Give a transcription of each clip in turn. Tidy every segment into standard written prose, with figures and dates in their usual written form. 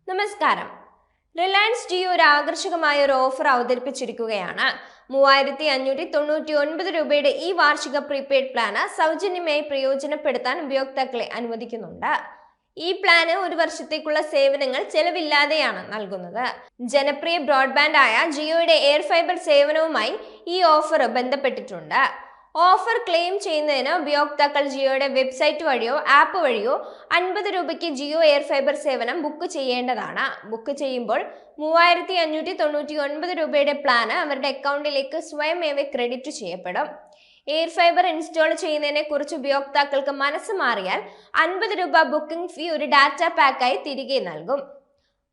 നമസ്കാരം. റിലയൻസ് ജിയോ ഒരു ആകർഷകമായ ഒരു ഓഫർ അവതരിപ്പിച്ചിരിക്കുകയാണ്. 3599 രൂപയുടെ ഈ വാർഷിക പ്രീപെയ്ഡ് പ്ലാന് സൗജന്യമായി പ്രയോജനപ്പെടുത്താൻ ഉപയോക്താക്കളെ അനുവദിക്കുന്നുണ്ട്. ഈ പ്ലാന് ഒരു വർഷത്തേക്കുള്ള സേവനങ്ങൾ ചെലവില്ലാതെയാണ് നൽകുന്നത്. ജനപ്രിയ ബ്രോഡ്ബാൻഡ് ആയ ജിയോയുടെ എയർ ഫൈബർ സേവനവുമായി ഈ ഓഫർ ബന്ധപ്പെട്ടിട്ടുണ്ട്. ഓഫർ ക്ലെയിം ചെയ്യുന്നതിന് ഉപയോക്താക്കൾ ജിയോയുടെ വെബ്സൈറ്റ് വഴിയോ ആപ്പ് വഴിയോ 50 രൂപയ്ക്ക് ജിയോ എയർ ഫൈബർ സേവനം ബുക്ക് ചെയ്യേണ്ടതാണ്. ബുക്ക് ചെയ്യുമ്പോൾ 3599 രൂപയുടെ പ്ലാന് അവരുടെ അക്കൗണ്ടിലേക്ക് സ്വയമേവ ക്രെഡിറ്റ് ചെയ്യപ്പെടും. എയർ ഫൈബർ ഇൻസ്റ്റാൾ ചെയ്യുന്നതിനെ കുറിച്ച് ഉപയോക്താക്കൾക്ക് മനസ്സ് മാറിയാൽ 50 രൂപ ബുക്കിംഗ് ഫീ ഒരു ഡാറ്റ പാക്കായി തിരികെ നൽകും.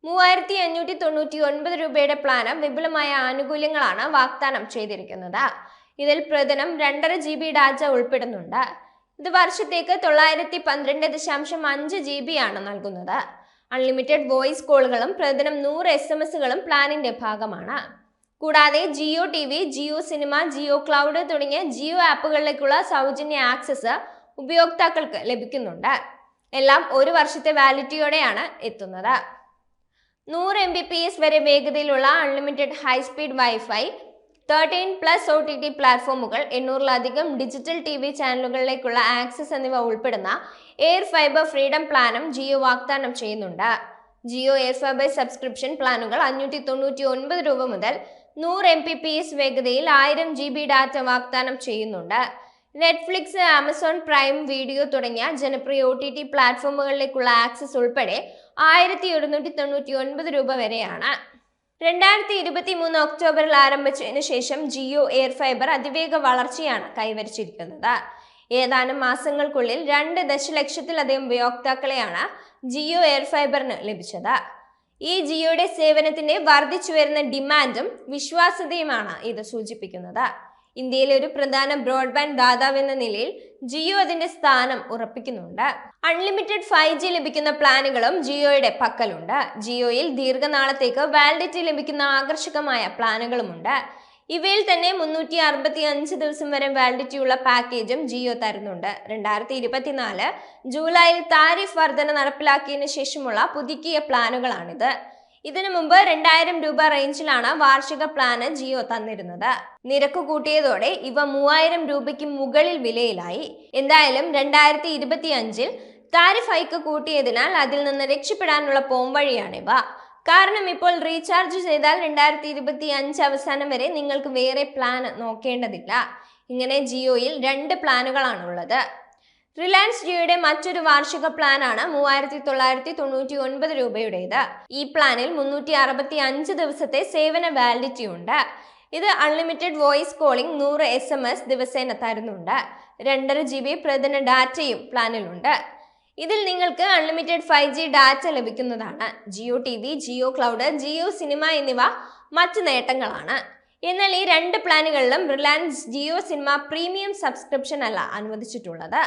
3599 രൂപയുടെ പ്ലാന് വിപുലമായ ആനുകൂല്യങ്ങളാണ് വാഗ്ദാനം ചെയ്തിരിക്കുന്നത്. ഇതിൽ പ്രതിദിനം 2.5 GB ഡാറ്റ ഉൾപ്പെടുന്നുണ്ട്. ഇത് വർഷത്തേക്ക് 912.5 GB ആണ് നൽകുന്നത്. അൺലിമിറ്റഡ് വോയിസ് കോളുകളും പ്രതിദിനം 100 SMS-കളും പ്ലാനിന്റെ ഭാഗമാണ്. കൂടാതെ Jio TV, Jio cinema, Jio cloud തുടങ്ങിയ ജിയോ ആപ്പുകളിലേക്കുള്ള സൗജന്യ ആക്സസ് ഉപയോക്താക്കൾക്ക് ലഭിക്കുന്നുണ്ട്. എല്ലാം ഒരു വർഷത്തെ വാലിഡിറ്റിയോടെയാണ് എത്തുന്നത്. 100 Mbps വരെ വേഗതയിലുള്ള അൺലിമിറ്റഡ് ഹൈസ്പീഡ് വൈഫൈ, 13+ OTT പ്ലാറ്റ്ഫോമുകൾ, 800-ലധികം ഡിജിറ്റൽ TV ചാനലുകളിലേക്കുള്ള ആക്സസ് എന്നിവ ഉൾപ്പെടുന്ന എയർ ഫൈബർ ഫ്രീഡം പ്ലാനും ജിയോ വാഗ്ദാനം ചെയ്യുന്നുണ്ട്. ജിയോ എയർ ഫൈബർ സബ്സ്ക്രിപ്ഷൻ പ്ലാനുകൾ 599 രൂപ മുതൽ 100 Mbps വേഗതയിൽ 1000 GB ഡാറ്റ വാഗ്ദാനം ചെയ്യുന്നുണ്ട്. നെറ്റ്ഫ്ലിക്സ്, ആമസോൺ പ്രൈം വീഡിയോ തുടങ്ങിയ ജനപ്രിയ OTT പ്ലാറ്റ്ഫോമുകളിലേക്കുള്ള ആക്സസ് ഉൾപ്പെടെ 1199 രൂപ വരെയാണ്. 2023 ഒക്ടോബറിൽ ആരംഭിച്ചതിനു ശേഷം ജിയോ എയർ ഫൈബർ അതിവേഗ വളർച്ചയാണ് കൈവരിച്ചിരിക്കുന്നത്. ഏതാനും മാസങ്ങൾക്കുള്ളിൽ 2 ദശലക്ഷത്തിലധികം ഉപയോക്താക്കളെയാണ് ജിയോ എയർ ഫൈബറിന് ലഭിച്ചത്. ഈ ജിയോയുടെ സേവനത്തിന്റെ വർദ്ധിച്ചു വരുന്ന ഡിമാൻഡും വിശ്വാസ്യതയുമാണ് ഇത് സൂചിപ്പിക്കുന്നത്. ഇന്ത്യയിലെ ഒരു പ്രധാന ബ്രോഡ്ബാൻഡ് ദാതാവ് എന്ന നിലയിൽ ജിയോ അതിന്റെ സ്ഥാനം ഉറപ്പിക്കുന്നുണ്ട്. അൺലിമിറ്റഡ് 5G ലഭിക്കുന്ന പ്ലാനുകളും ജിയോയുടെ പക്കലുണ്ട്. ജിയോയിൽ ദീർഘനാളത്തേക്ക് വാലിഡിറ്റി ലഭിക്കുന്ന ആകർഷകമായ പ്ലാനുകളുമുണ്ട്. ഇവയിൽ തന്നെ 365 ദിവസം വരെ വാലിഡിറ്റി ഉള്ള പാക്കേജും ജിയോ തരുന്നുണ്ട്. 2024 ജൂലൈയിൽ താരിഫ് വർധന നടപ്പിലാക്കിയതിനു ശേഷമുള്ള പുതുക്കിയ പ്ലാനുകളാണിത്. ഇതിനു മുമ്പ് 2000 രൂപ റേഞ്ചിലാണ് വാർഷിക പ്ലാന് ജിയോ തന്നിരുന്നത്. നിരക്ക് കൂട്ടിയതോടെ ഇവ 3000 രൂപയ്ക്ക് മുകളിൽ വിലയിലായി. എന്തായാലും 2025 താരിഫ് ഹൈക്ക് കൂട്ടിയതിനാൽ അതിൽ നിന്ന് രക്ഷപ്പെടാനുള്ള പോംവഴിയാണിവ. കാരണം ഇപ്പോൾ റീചാർജ് ചെയ്താൽ 2025 അവസാനം വരെ നിങ്ങൾക്ക് വേറെ പ്ലാൻ നോക്കേണ്ടതില്ല. ഇങ്ങനെ ജിയോയിൽ 2 പ്ലാനുകളാണുള്ളത്. റിലയൻസ് ജിയോയുടെ മറ്റൊരു വാർഷിക പ്ലാനാണ് 3999 രൂപയുടേത്. ഈ പ്ലാനിൽ 365 ദിവസത്തെ സേവന വാലിഡിറ്റി ഉണ്ട്. ഇത് അൺലിമിറ്റഡ് വോയിസ് കോളിംഗ്, 100 SMS ദിവസേന തരുന്നുണ്ട്. 2.5 GB പ്രതിദിന ഡാറ്റയും പ്ലാനിലുണ്ട്. ഇതിൽ നിങ്ങൾക്ക് അൺലിമിറ്റഡ് 5G ഡാറ്റ ലഭിക്കുന്നതാണ്. Jio TV, Jio cloud, Jio cinema എന്നിവ മറ്റു നേട്ടങ്ങളാണ്. എന്നാൽ ഈ 2 പ്ലാനുകളിലും Reliance Jio cinema premium subscription അല്ല അനുവദിച്ചിട്ടുള്ളത്.